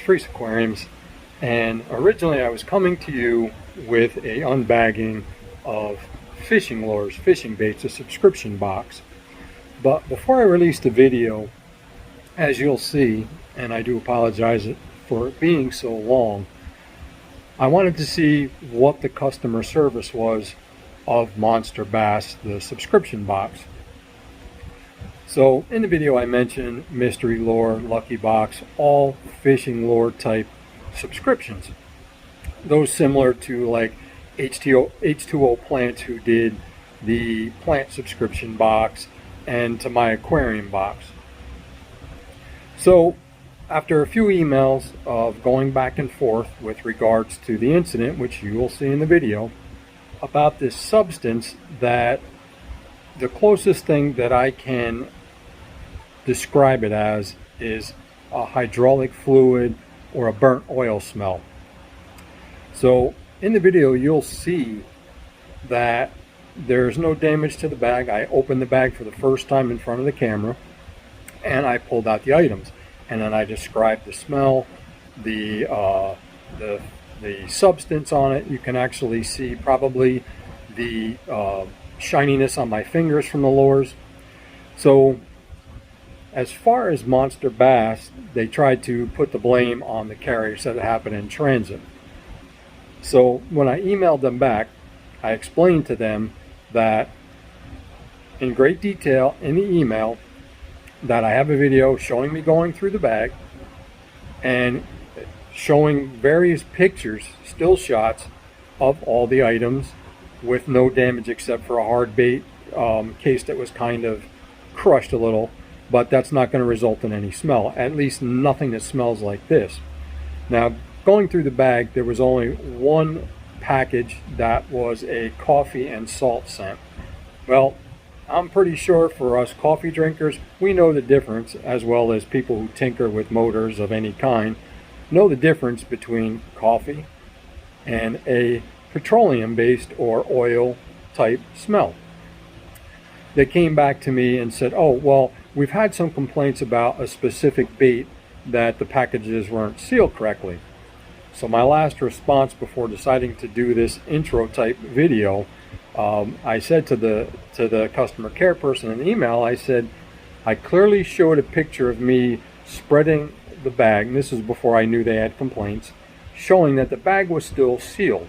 Freeze Aquariums, and originally I was coming to you with a unbagging of fishing lures, fishing baits, a subscription box. But before I release the video, as you'll see, and I do apologize for it being so long, I wanted to see what the customer service was of Monster Bass, the subscription box. So in the video I mentioned mystery lure, lucky box, all fishing lure type subscriptions. Those similar to like H2O Plants, who did the plant subscription box, and to my aquarium box. So after a few emails of going back and forth with regards to the incident, which you will see in the video, about this substance, that the closest thing that I can describe it as is a hydraulic fluid or a burnt oil smell. So in the video you'll see that there's no damage to the bag. I opened the bag for the first time in front of the camera and I pulled out the items, and then I described the smell, the substance on it. You can actually see probably the shininess on my fingers from the lures. So as far as Monster Bass, they tried to put the blame on the carrier, said it happened in transit. So when I emailed them back, I explained to them that in great detail in the email that I have a video showing me going through the bag and showing various pictures, still shots of all the items with no damage except for a hard bait case that was kind of crushed a little. But that's not going to result in any smell, at least nothing that smells like this. Now, going through the bag, there was only one package that was a coffee and salt scent. Well, I'm pretty sure for us coffee drinkers, we know the difference, as well as people who tinker with motors of any kind, know the difference between coffee and a petroleum-based or oil type smell. They came back to me and said, oh, well, we've had some complaints about a specific bait that the packages weren't sealed correctly. So my last response before deciding to do this intro type video, I said to the customer care person in the email, I said, I clearly showed a picture of me spreading the bag, and this is before I knew they had complaints, showing that the bag was still sealed.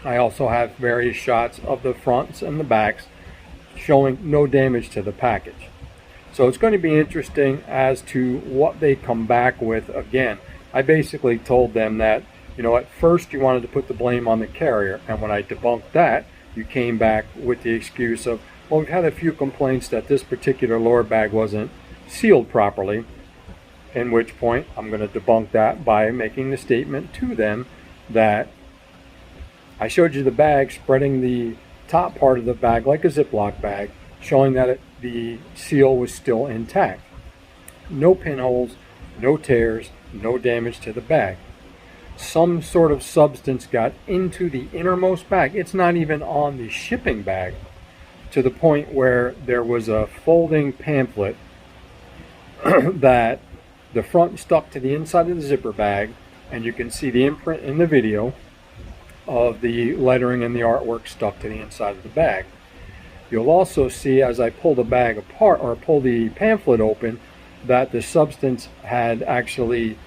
I also have various shots of the fronts and the backs showing no damage to the package. So it's going to be interesting as to what they come back with. Again, I basically told them that, you know, at first you wanted to put the blame on the carrier, and when I debunked that, you came back with the excuse of, well, we've had a few complaints that this particular lure bag wasn't sealed properly, in which point I'm going to debunk that by making the statement to them that I showed you the bag spreading the top part of the bag like a Ziploc bag, showing that the seal was still intact. No pinholes, no tears, no damage to the bag. Some sort of substance got into the innermost bag. It's not even on the shipping bag, to the point where there was a folding pamphlet that the front stuck to the inside of the zipper bag, and you can see the imprint in the video of the lettering and the artwork stuck to the inside of the bag. You'll also see, as I pull the bag apart, or pull the pamphlet open, that the substance had actually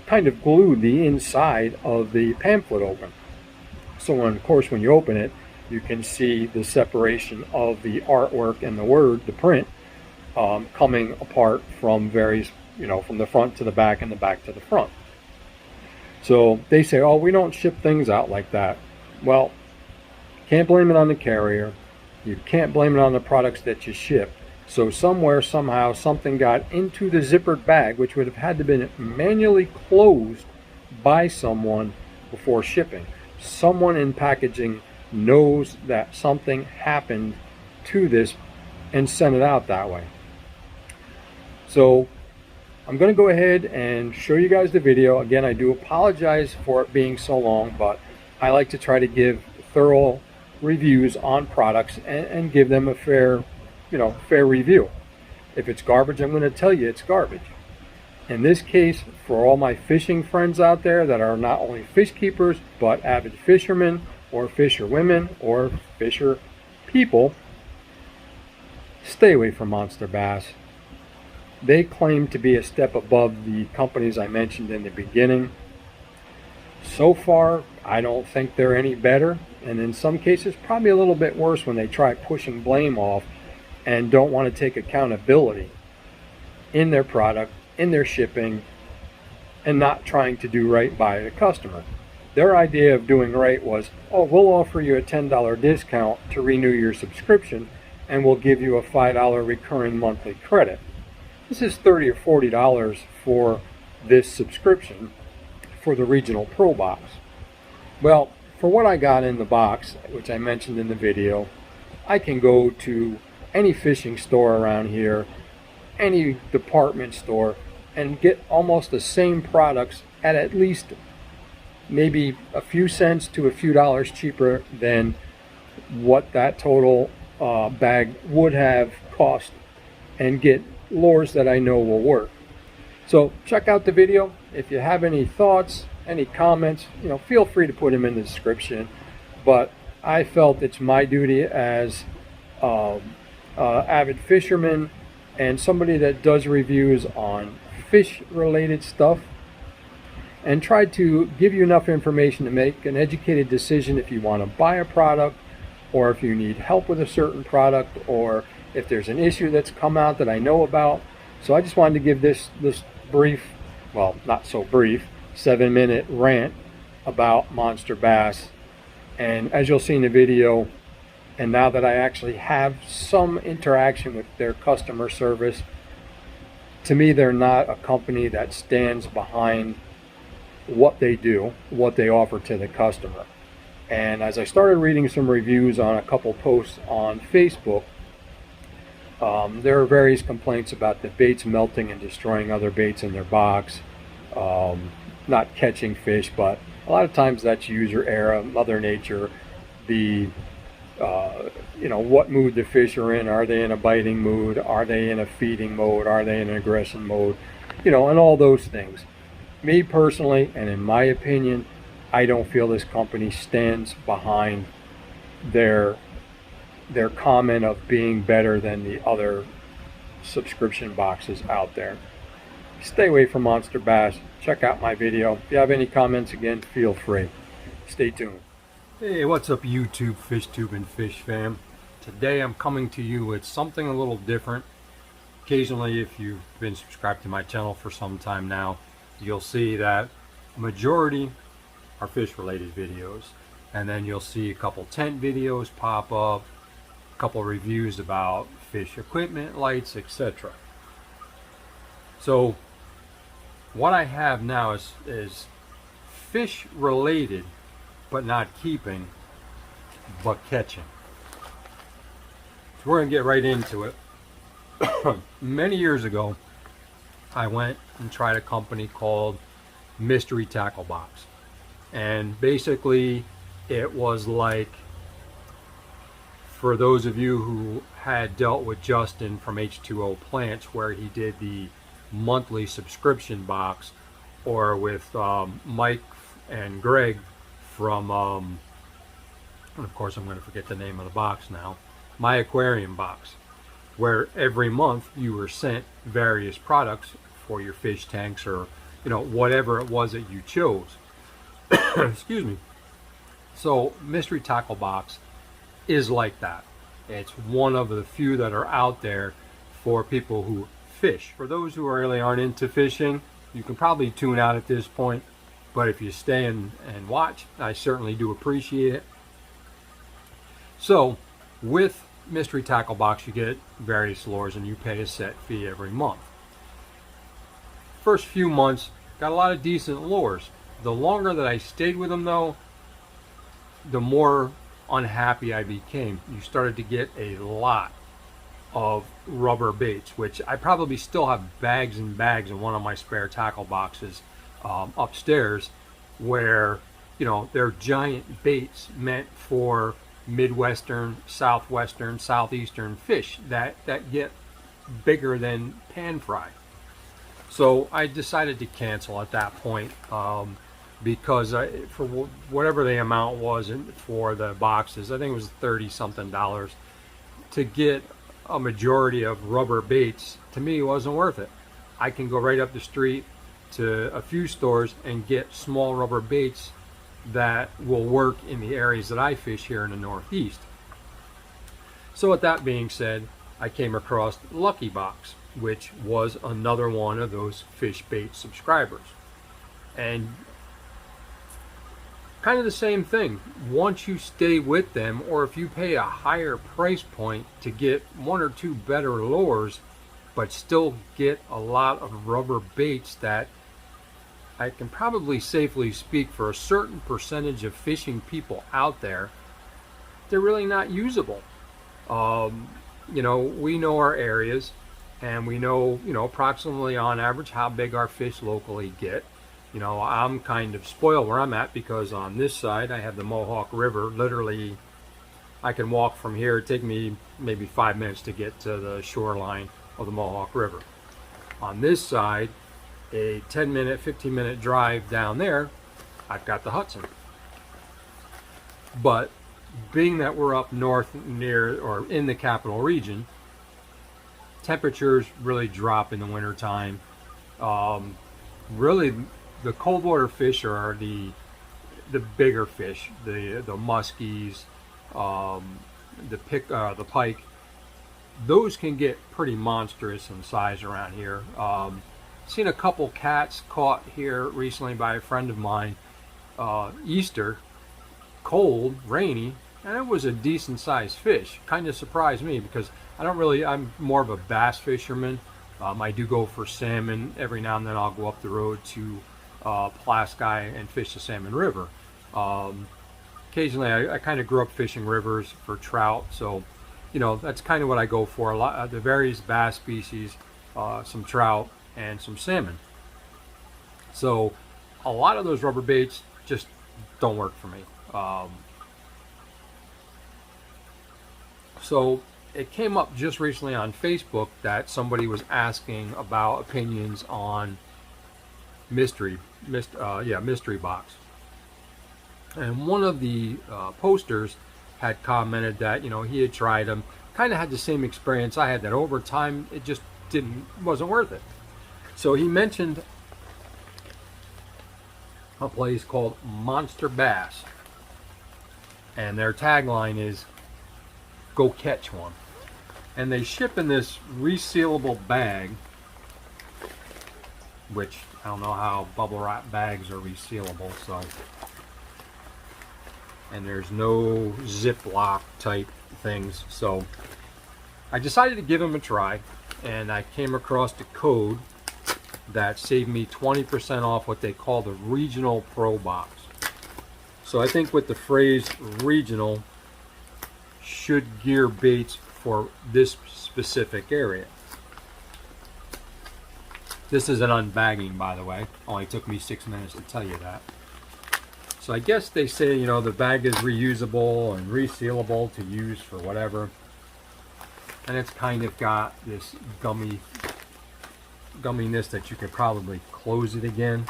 kind of glued the inside of the pamphlet open. So of course when you open it, you can see the separation of the artwork and the word, the print, coming apart from various, you know, from the front to the back and the back to the front. So they say, oh, we don't ship things out like that. Well, can't blame it on the carrier. You can't blame it on the products that you ship. So somewhere, somehow, something got into the zippered bag, which would have had to been manually closed by someone before shipping. Someone in packaging knows that something happened to this and sent it out that way. So I'm going to go ahead and show you guys the video. Again, I do apologize for it being so long, but I like to try to give thorough reviews on products and give them a fair review. If it's garbage, I'm going to tell you it's garbage. In this case, for all my fishing friends out there that are not only fish keepers, but avid fishermen, or fisher women, or fisher people, stay away from Monster Bass. They claim to be a step above the companies I mentioned in the beginning. So far, I don't think they're any better, and in some cases, probably a little bit worse when they try pushing blame off and don't want to take accountability in their product, in their shipping, and not trying to do right by the customer. Their idea of doing right was, oh, we'll offer you a $10 discount to renew your subscription, and we'll give you a $5 recurring monthly credit. This is $30 or $40 for this subscription for the Regional Pro Box. Well, for what I got in the box, which I mentioned in the video, I can go to any fishing store around here, any department store, and get almost the same products at least maybe a few cents to a few dollars cheaper than what that total bag would have cost, and get lures that I know will work. So check out the video. If you have any thoughts, any comments, feel free to put them in the description. But I felt it's my duty as avid fisherman and somebody that does reviews on fish related stuff, and try to give you enough information to make an educated decision if you want to buy a product, or if you need help with a certain product, or if there's an issue that's come out that I know about. So I just wanted to give this brief, well, not so brief, 7-minute rant about Monster Bass. And as you'll see in the video, and now that I actually have some interaction with their customer service, to me they're not a company that stands behind what they do, what they offer to the customer. And as I started reading some reviews on a couple posts on Facebook, there are various complaints about the baits melting and destroying other baits in their box, not catching fish, but a lot of times that's user error, Mother Nature, the what mood the fish are in. Are they in a biting mood? Are they in a feeding mode? Are they in an aggression mode? And all those things. Me personally, and in my opinion, I don't feel this company stands behind their comment of being better than the other subscription boxes out there. Stay away from Monster Bass. Check out my video. If you have any comments, again, feel free. Stay tuned. Hey, what's up YouTube, FishTube and Fish fam? Today I'm coming to you with something a little different. Occasionally, if you've been subscribed to my channel for some time now, you'll see that a majority are fish related videos, and then you'll see a couple tent videos pop up, a couple reviews about fish equipment, lights, etc. So what I have now is fish related, but not keeping, but catching. So we're gonna get right into it. Many years ago, I went and tried a company called Mystery Tackle Box, and basically it was like, for those of you who had dealt with Justin from H2O Plants, where he did the monthly subscription box, or with Mike and Greg from and of course I'm going to forget the name of the box now, My Aquarium Box, where every month you were sent various products for your fish tanks, or whatever it was that you chose. Excuse me. So Mystery Tackle Box is like that. It's one of the few that are out there for people who fish. For those who really aren't into fishing, you can probably tune out at this point, but if you stay and watch, I certainly do appreciate it. So with Mystery Tackle Box, you get various lures and you pay a set fee every month. First few months, got a lot of decent lures. The longer that I stayed with them though, the more unhappy I became. You started to get a lot of rubber baits, which I probably still have bags and bags in one of my spare tackle boxes upstairs, where they're giant baits meant for Midwestern, Southwestern, Southeastern fish that get bigger than pan fry. So I decided to cancel at that point, because for whatever the amount was for the boxes, I think it was $30-something to get a majority of rubber baits. To me, it wasn't worth it. I can go right up the street to a few stores and get small rubber baits that will work in the areas that I fish here in the Northeast. So with that being said, I came across Lucky Box, which was another one of those fish bait subscribers. And kind of the same thing. Once you stay with them, or if you pay a higher price point to get one or two better lures, but still get a lot of rubber baits that I can probably safely speak for a certain percentage of fishing people out there, they're really not usable. You know, we know our areas, and we know, you know, approximately on average how big our fish locally get. You know, I'm kind of spoiled where I'm at, because on this side I have the Mohawk River. Literally, I can walk from here. It'd take me maybe 5 minutes to get to the shoreline of the Mohawk River. On this side, a 10-minute, 15-minute drive down there, I've got the Hudson. But being that we're up north near, or in the capital region, temperatures really drop in the wintertime. Really, the cold water fish are the bigger fish, the muskies, the pike. Those can get pretty monstrous in size around here. Seen a couple cats caught here recently by a friend of mine. Easter, cold, rainy, and it was a decent sized fish. Kind of surprised me, because I'm more of a bass fisherman. I do go for salmon. Every now and then I'll go up the road to Pulaski and fish the Salmon River. Occasionally I kind of grew up fishing rivers for trout, so you know, that's kind of what I go for. A lot the various bass species, some trout, and some salmon. So a lot of those rubber baits just don't work for me. So it came up just recently on Facebook that somebody was asking about opinions on mystery box, and one of the posters had commented that, you know, he had tried them, kind of had the same experience I had, that over time it just wasn't worth it. So he mentioned a place called MonsterBass, and their tagline is "Go catch one." And they ship in this resealable bag, which I don't know how bubble wrap bags are resealable, so, and there's no Ziploc type things. So I decided to give them a try, and I came across the code that saved me 20% off what they call the Regional Pro Box. So I think with the phrase regional should gear baits for this specific area. This is an unbagging, by the way. Only took me 6 minutes to tell you that. So I guess they say, you know, the bag is reusable and resealable to use for whatever. And it's kind of got this gumminess that you could probably close it again.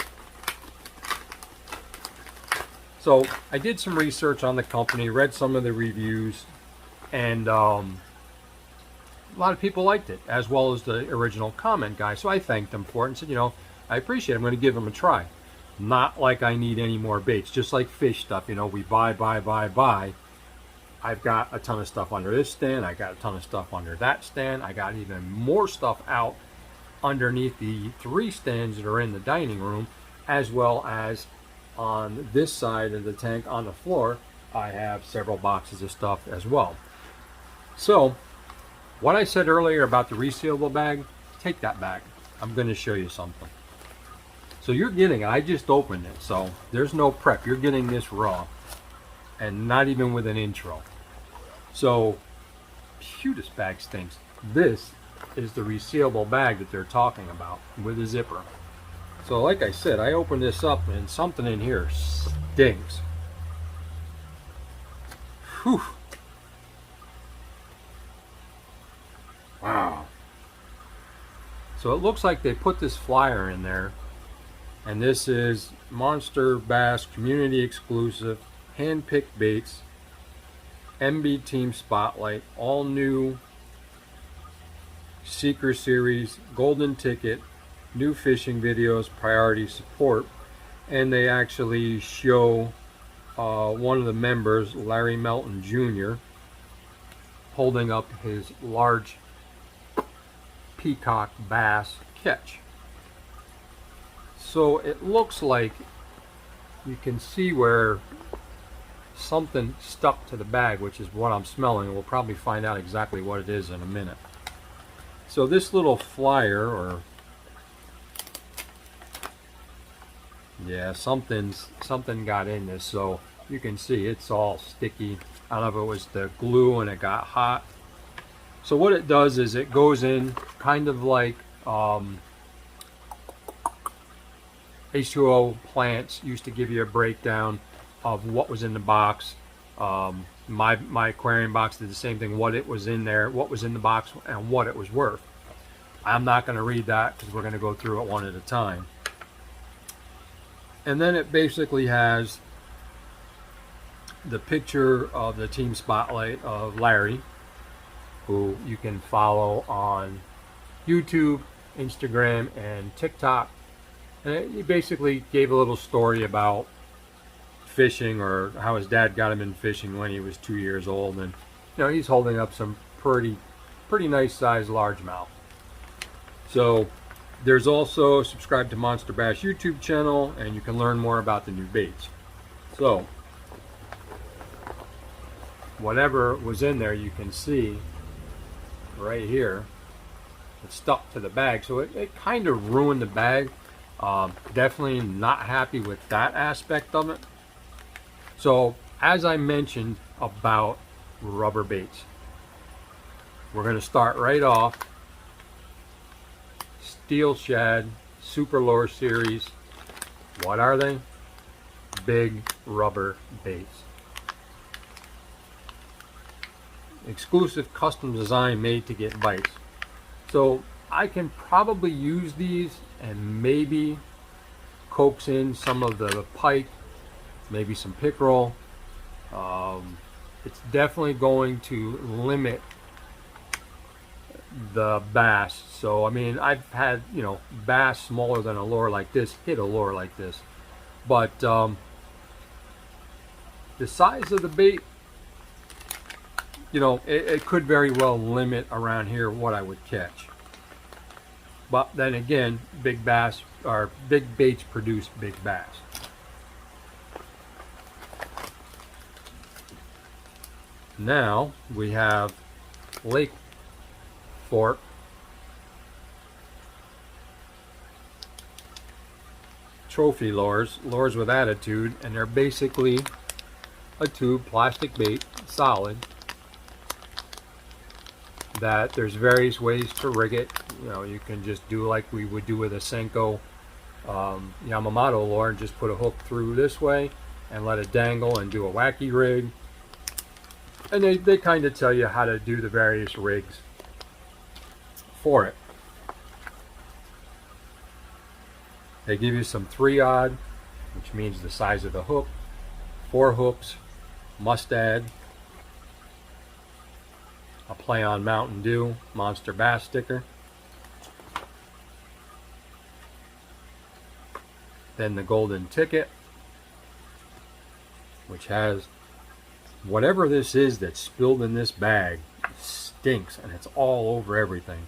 So I did some research on the company, read some of the reviews, and a lot of people liked it, as well as the original comment guy. So I thanked them for it and said, you know, I appreciate it. I'm going to give them a try. Not like I need any more baits. Just like fish stuff, you know, we buy. I've got a ton of stuff under this stand. I got a ton of stuff under that stand. I got even more stuff out underneath the 3 stands that are in the dining room, as well as on this side of the tank on the floor. I have several boxes of stuff as well. So what I said earlier about the resealable bag, take that bag. I'm going to show you something. So you're getting it. I just opened it, so there's no prep. You're getting this raw, and not even with an intro. So, phew, this bag stinks. This is the resealable bag that they're talking about with a zipper. So like I said, I opened this up and something in here stinks. Whew. Wow. So it looks like they put this flyer in there, and this is Monster Bass community exclusive hand-picked baits, MB Team Spotlight, all new Seeker Series, golden ticket, new fishing videos, priority support. And they actually show one of the members, Larry Melton Jr., holding up his large peacock bass catch. So it looks like you can see where something stuck to the bag, which is what I'm smelling. We'll probably find out exactly what it is in a minute. So this little flyer, or yeah, something got in this, so you can see it's all sticky. I don't know if it was the glue and it got hot. So what it does is it goes in kind of like H2O plants used to give you a breakdown of what was in the box. My aquarium box did the same thing, what it was in there, what was in the box, and what it was worth. I'm not going to read that because we're going to go through it one at a time. And then it basically has the picture of the team spotlight of Larry, who you can follow on YouTube, Instagram, and TikTok. And he basically gave a little story about fishing, or how his dad got him in fishing when he was 2 years old. And you know, he's holding up some pretty nice sized largemouth. So there's also subscribe to Monster Bass YouTube channel, and you can learn more about the new baits. So whatever was in there, you can see right here, it's stuck to the bag, so it kind of ruined the bag. Definitely not happy with that aspect of it. So as I mentioned about rubber baits, we're going to start right off. Steel Shad Super Lure Series. What are they? Big rubber baits. Exclusive custom design made to get bites. So I can probably use these and maybe coax in some of the pike, maybe some pickerel. It's definitely going to limit the bass. So I mean, I've had, you know, bass smaller than a lure like this hit a lure like this, but the size of the bait, you know, it could very well limit around here what I would catch. But then again, big bass, or big baits, produce big bass. Now we have Lake Fork trophy lures with attitude, and they're basically a tube plastic bait, solid, that there's various ways to rig it. You know, you can just do like we would do with a Senko Yamamoto lure, and just put a hook through this way and let it dangle and do a wacky rig. And they kind of tell you how to do the various rigs for it. They give you some 3-aught, which means the size of the hook, 4 hooks, must add, a play on Mountain Dew Monster Bass sticker, then the golden ticket, which has whatever this is that's spilled in this bag. Stinks, and it's all over everything.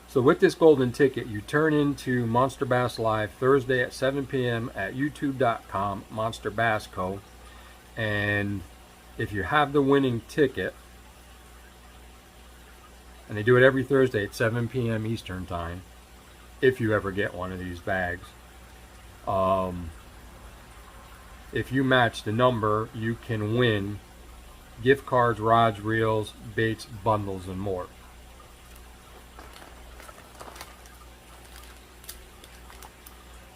So with this golden ticket, you turn into Monster Bass Live Thursday at 7 p.m. at youtube.com, Monster Bass Co. And if you have the winning ticket, and they do it every Thursday at 7 p.m. Eastern Time, if you ever get one of these bags, if you match the number, you can win gift cards, rods, reels, baits, bundles, and more.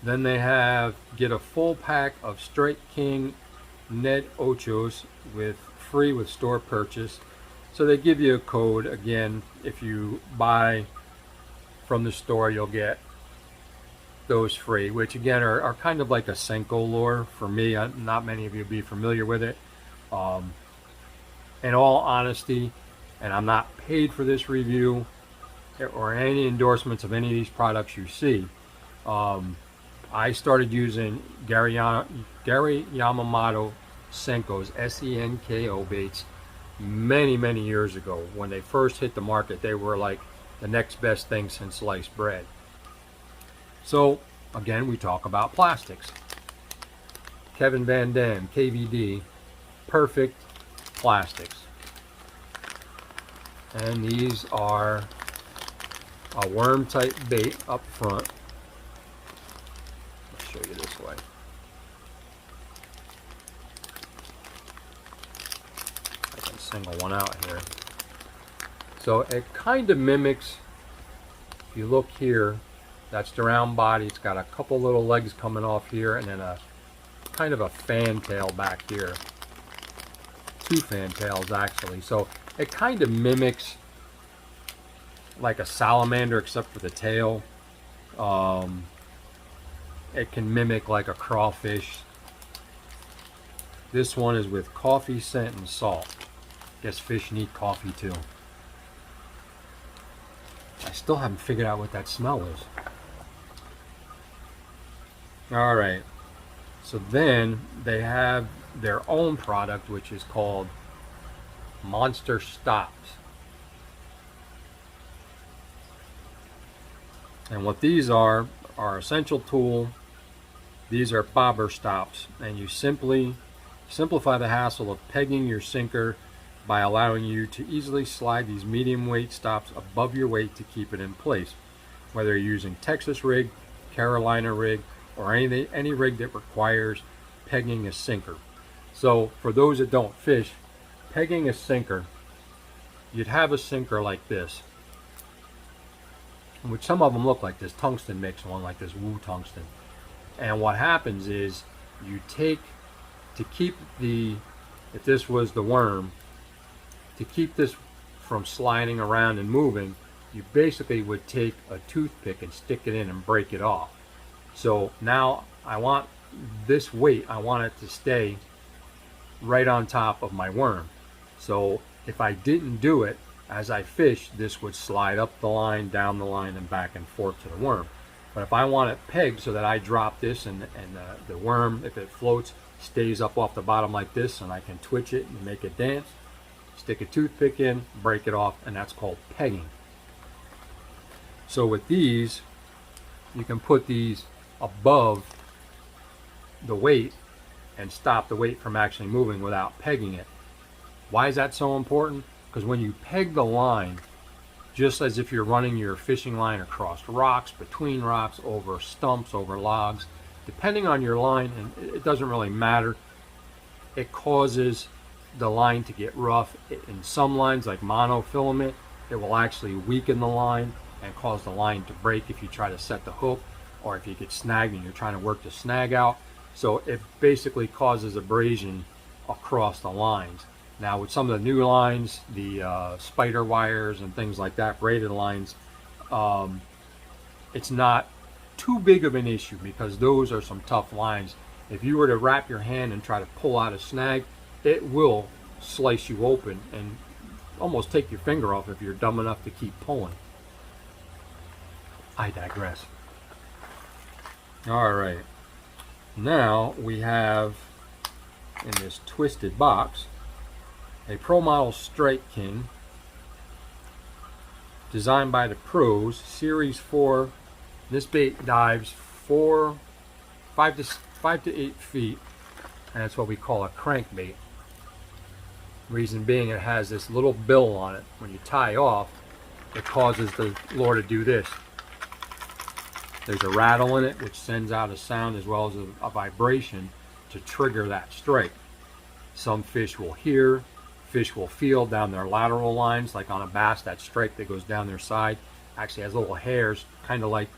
Then they have get a full pack of Strike King Ned Ochos with free with store purchase. So they give you a code again if you buy from the store, you'll get those free, which again are kind of like a Senko lure for me. Not many of you will be familiar with it. In all honesty, and I'm not paid for this review or any endorsements of any of these products you see, I started using Gary Yamamoto Senko's Senko baits many years ago. When they first hit the market, they were like the next best thing since sliced bread. So again, we talk about plastics. Kevin Van Dam, KVD, perfect plastics. And these are a worm type bait up front. I'll show you this way. I can single one out here. So it kind of mimics, if you look here, that's the round body. It's got a couple little legs coming off here and then a kind of a fantail back here. Two fantails actually. So it kind of mimics like a salamander except for the tail. It can mimic like a crawfish. This one is with coffee scent and salt. Guess fish need coffee too. I still haven't figured out what that smell is. Alright, so then they have their own product which is called Monster Stops. And what these are essential tool. These are bobber stops, and you simply simplify the hassle of pegging your sinker by allowing you to easily slide these medium weight stops above your weight to keep it in place. Whether you're using Texas rig, Carolina rig, or any rig that requires pegging a sinker. So for those that don't fish, pegging a sinker, you'd have a sinker like this, which some of them look like this. Tungsten makes one like this, Woo Tungsten. And what happens is you take, to keep the, if this was the worm, to keep this from sliding around and moving, you basically would take a toothpick and stick it in and break it off. So now I want this weight, I want it to stay right on top of my worm. So if I didn't do it, as I fish, this would slide up the line, down the line, and back and forth to the worm. But if I want it pegged so that I drop this and the worm, if it floats, stays up off the bottom like this, and I can twitch it and make it dance, stick a toothpick in, break it off, and that's called pegging. So with these, you can put these above the weight and stop the weight from actually moving without pegging it. Why is that so important? Because when you peg the line, just as if you're running your fishing line across rocks, between rocks, over stumps, over logs, depending on your line, and it doesn't really matter, it causes the line to get rough. In some lines, like monofilament, it will actually weaken the line and cause the line to break if you try to set the hook, or if you get snagged and you're trying to work the snag out. So it basically causes abrasion across the lines. Now with some of the new lines, the spider wires and things like that, braided lines, it's not too big of an issue because those are some tough lines. If you were to wrap your hand and try to pull out a snag, it will slice you open and almost take your finger off if you're dumb enough to keep pulling. I digress. All right, now we have in this twisted box a Pro Model Strike King designed by the pros, Series 4. This bait dives 5 to 8 feet, and that's what we call a crankbait. Reason being, it has this little bill on it. When you tie off, it causes the lure to do this. There's a rattle in it which sends out a sound as well as a vibration to trigger that strike. Some fish will hear, fish will feel down their lateral lines, like on a bass, that strike that goes down their side actually has little hairs, kind of like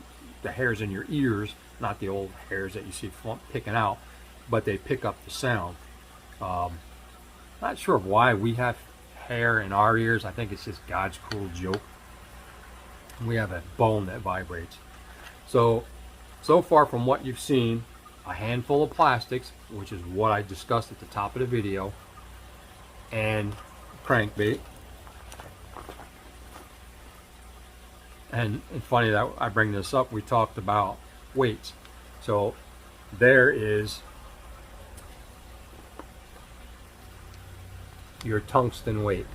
the hairs in your ears, not the old hairs that you see picking out, but they pick up the sound. Not sure why we have hair in our ears. I think it's just God's cruel joke. we have a bone that vibrates. So far from what you've seen, a handful of plastics, which is what I discussed at the top of the video, and crankbait. And it's funny that I bring this up, we talked about weights. So there is your tungsten weight.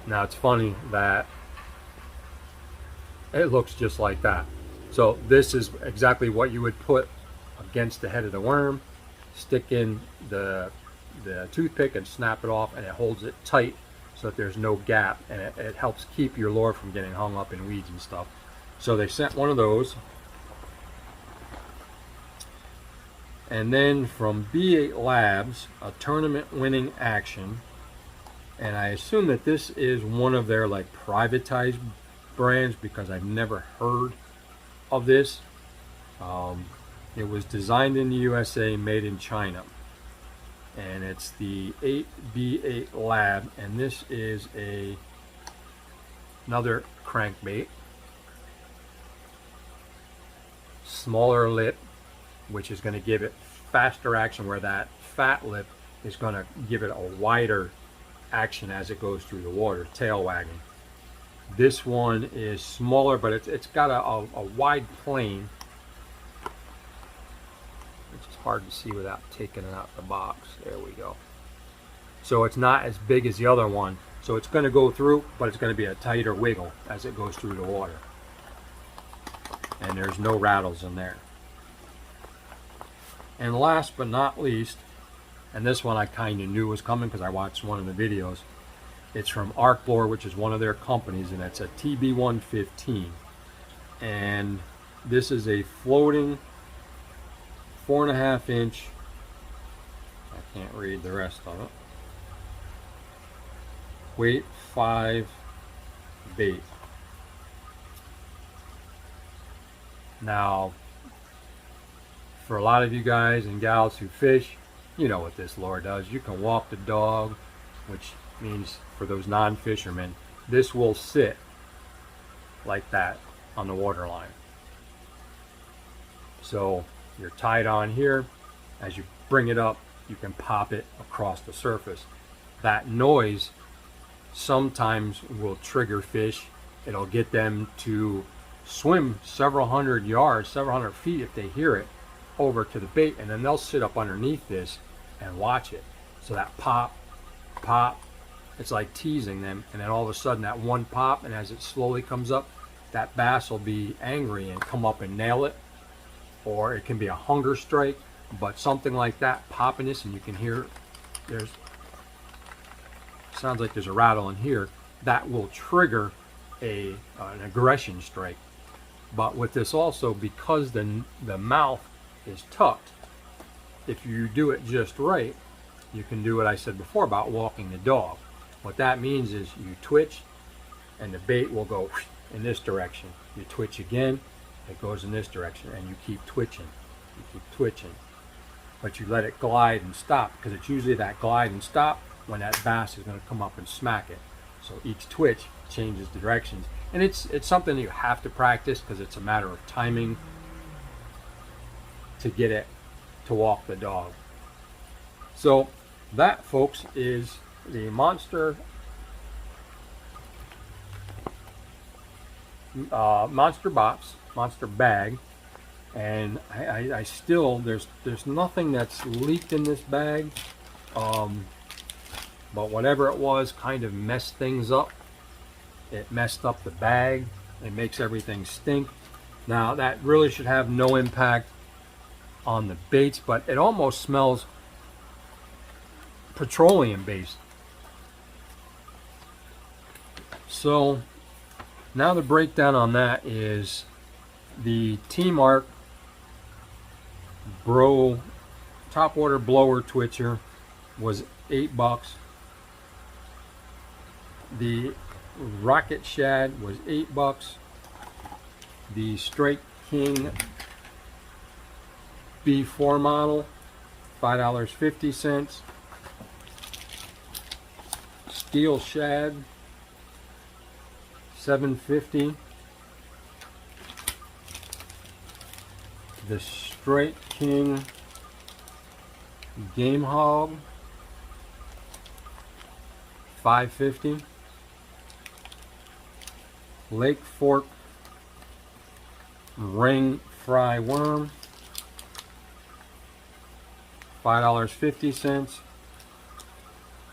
Now it's funny that it looks just like that. So this is exactly what you would put against the head of the worm, stick in the toothpick and snap it off, and it holds it tight so that there's no gap, and it helps keep your lure from getting hung up in weeds and stuff. So they sent one of those. And then from B8 Labs, a tournament winning action, and I assume that this is one of their like privatized brands because I've never heard of this. It was designed in the USA, made in China, and it's the B8 Lab, and this is another crankbait, smaller lip, which is going to give it faster action, where that fat lip is going to give it a wider action as it goes through the water, tail wagging. This one is smaller, but it's got a wide plane, which is hard to see without taking it out the box. There we go. So it's not as big as the other one, so it's going to go through, but it's going to be a tighter wiggle as it goes through the water, and there's no rattles in there. And last but not least, and this one I kind of knew was coming because I watched one of the videos, it's from Arclore, which is one of their companies, and it's a TB115. And this is a floating 4.5 inch, I can't read the rest of it, weight 5 bait. Now, for a lot of you guys and gals who fish, you know what this lure does. You can walk the dog, which means for those non-fishermen, this will sit like that on the water line. So you're tied on here. As you bring it up, you can pop it across the surface. That noise sometimes will trigger fish. It'll get them to swim several hundred yards, several hundred feet if they hear it, over to the bait, and then they'll sit up underneath this and watch it. So that pop, pop, it's like teasing them, and then all of a sudden that one pop, and as it slowly comes up, that bass will be angry and come up and nail it, or it can be a hunger strike, but something like that, popping this, and you can hear there's, sounds like there's a rattle in here, that will trigger an aggression strike. But with this also, because the mouth is tucked, if you do it just right, you can do what I said before about walking the dog. What that means is you twitch and the bait will go in this direction. You twitch again, it goes in this direction, and you keep twitching, but you let it glide and stop, because it's usually that glide and stop when that bass is going to come up and smack it. So each twitch changes the directions, and it's something you have to practice, because it's a matter of timing to get it to walk the dog. So that, folks, is the Monster Bag, and I still, there's nothing that's leaked in this bag, but whatever it was kind of messed things up. It messed up the bag. It makes everything stink. Now that really should have no impact on the baits, but it almost smells petroleum based. So now the breakdown on that is the T-Mark Bro topwater blower twitcher was $8. The Rocket Shad was $8. The Strike King B4 model, $5.50. Steel Shad, $7.50. The Straight King Game Hog, $5.50. Lake Fork Ring Fry Worm, $5.50.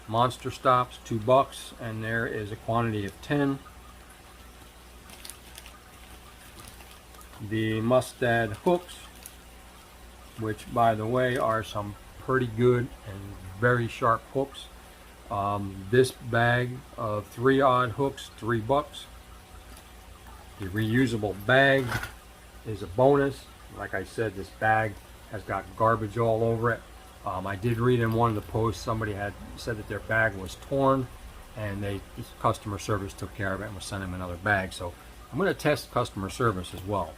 Monster Stops, $2, and there is a quantity of 10. The Mustad hooks, which by the way are some pretty good and very sharp hooks. This bag of 3-odd hooks, $3. The reusable bag is a bonus. Like I said, this bag has got garbage all over it. I did read in one of the posts somebody had said that their bag was torn, and customer service took care of it and was sending them another bag. So I'm going to test customer service as well.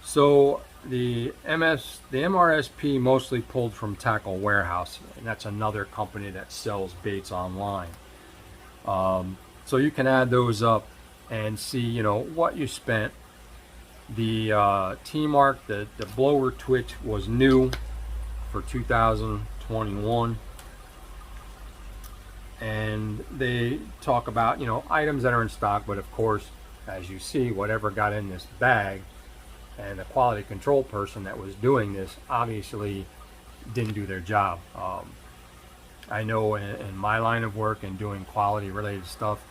So the MRSP mostly pulled from Tackle Warehouse, and that's another company that sells baits online. So you can add those up and see, what you spent. The T-Mark, the blower twitch was new for 2021, and they talk about items that are in stock, but of course, as you see, whatever got in this bag, and the quality control person that was doing this obviously didn't do their job. I know in my line of work and doing quality related stuff,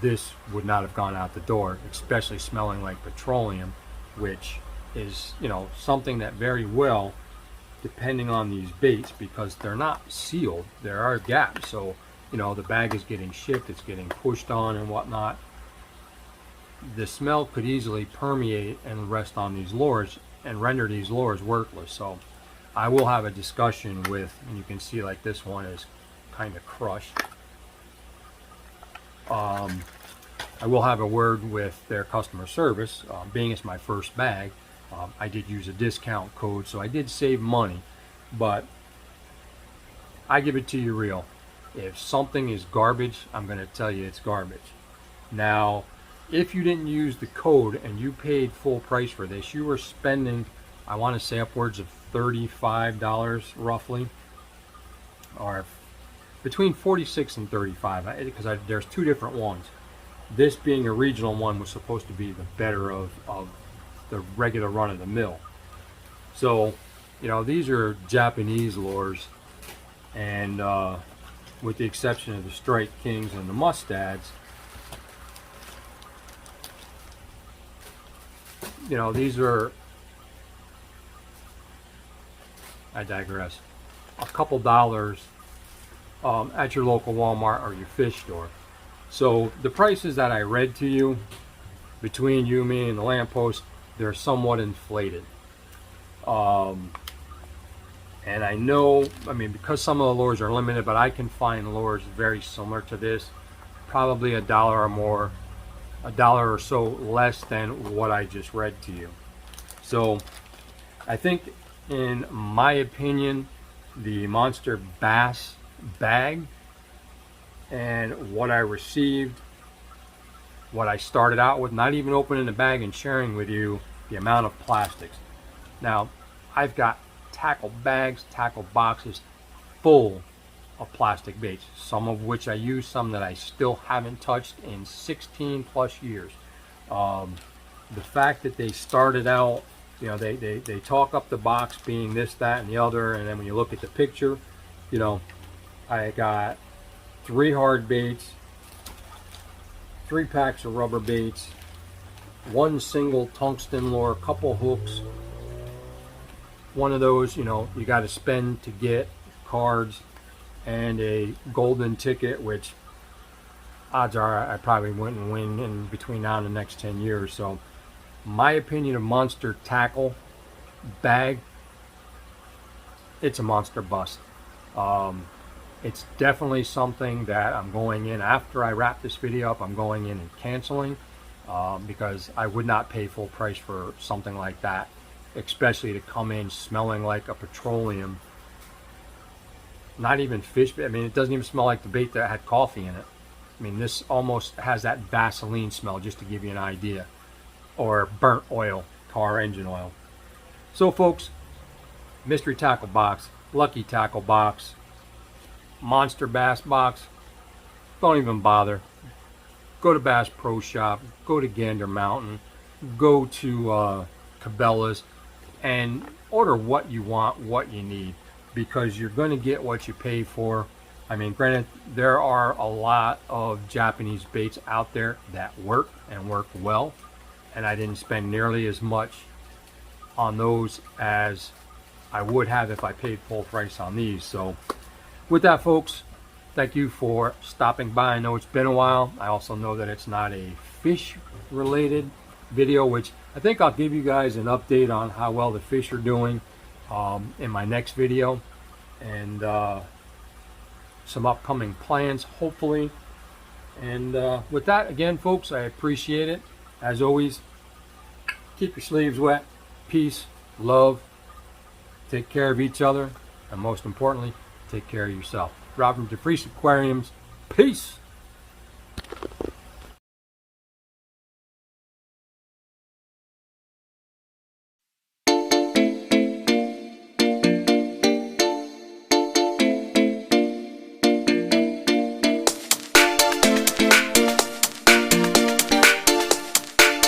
this would not have gone out the door, especially smelling like petroleum, which is something that very well, depending on these baits, because they're not sealed, there are gaps, so the bag is getting shipped, it's getting pushed on and whatnot. The smell could easily permeate and rest on these lures and render these lures worthless. So I will have a discussion with, and you can see like this one is kind of crushed. I will have a word with their customer service. Being it's my first bag, I did use a discount code, so I did save money, but I give it to you real. If something is garbage, I'm going to tell you it's garbage. Now, if you didn't use the code and you paid full price for this, you were spending, I want to say, upwards of $35 roughly, or between $46 and $35, because there's two different ones. This being a regional one was supposed to be the better of the regular run-of-the-mill. So, these are Japanese lures, and with the exception of the Strike Kings and the Mustads, these are, I digress, a couple dollars at your local Walmart or your fish store. So the prices that I read to you, between you, me, and the lamppost, they're somewhat inflated. And I know, because some of the lures are limited, but I can find lures very similar to this, probably $1 or more, $1 or so less than what I just read to you. So I think, in my opinion, the MonsterBass Bag and what I received, what I started out with, not even opening the bag and sharing with you the amount of plastics. Now, I've got tackle bags, tackle boxes full of plastic baits, some of which I use, some that I still haven't touched in 16 plus years. The fact that they started out, they talk up the box being this, that, and the other, and then when you look at the picture, I got 3 hard baits, 3 packs of rubber baits, 1 single tungsten lure, couple hooks, one of those, you got to spend to get cards, and a golden ticket, which odds are I probably wouldn't win in between now and the next 10 years. So my opinion of Monster Tackle Bag, it's a monster bust. It's definitely something that I'm going in, after I wrap this video up, I'm going in and canceling, because I would not pay full price for something like that, especially to come in smelling like a petroleum, not even fish bait. It doesn't even smell like the bait that had coffee in it. I mean, this almost has that Vaseline smell, just to give you an idea, or burnt oil, car engine oil. So folks, mystery tackle box, lucky tackle box, monster bass box, don't even bother. Go to Bass Pro Shop, go to Gander Mountain, go to Cabela's, and order what you want, what you need, because you're going to get what you pay for. I mean, granted, there are a lot of Japanese baits out there that work and work well, and I didn't spend nearly as much on those as I would have if I paid full price on these. So with that, folks, thank you for stopping by. I know it's been a while. I also know that it's not a fish related video, which I think I'll give you guys an update on how well the fish are doing in my next video, and some upcoming plans, hopefully. And with that, again, folks, I appreciate it. As always, keep your sleeves wet. Peace, love, take care of each other, and most importantly, take care of yourself. Rob from DeFreeze Aquariums. Peace.